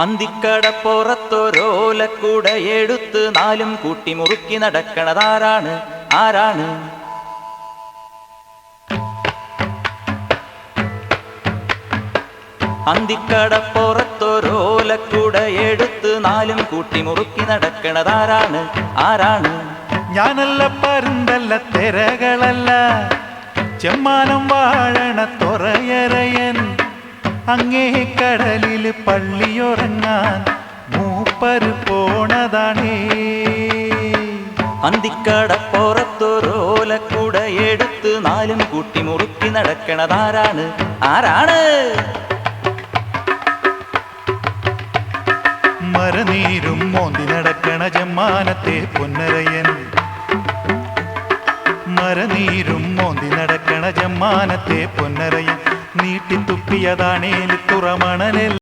അന്തിക്കടപ്പുറത്തൊരോലക്കുടയെടുത്ത് നാലും കൂട്ടി മുറുക്കി നടക്കണതാരാണ്? ആരാണ്? അന്തിക്കടപ്പുറത്തൊരോലക്കുടയെടുത്ത് നാലും കൂട്ടി മുറുക്കി നടക്കണതാരാണ്? ആരാണ്? ഞാനല്ല, പരുന്തല്ല, തിരകളല്ല, ചെമ്മാനം വാഴണ തൊറയരയൻ. അങ്ങേ കടലിൽ പള്ളിയുറങ്ങാൻ മൂപ്പര് പോണതാണേ. അന്തിക്കടപ്പുറത്തൊരോലക്കുടയെടുത്ത് നാലും കൂട്ടി മുറുക്കി നടക്കണതാരാണ്? ആരാണ്? മരനീരും മോന്തി നടക്കണ ജമ്മാനത്തെ പൊന്നരയൻ. മരനീരും മോന്തി നടക്കണ ജമ്മാനത്തെ പൊന്നരയൻ. നീട്ടിത്തുപ്പിയതാണേൽ തുറമണലിൽ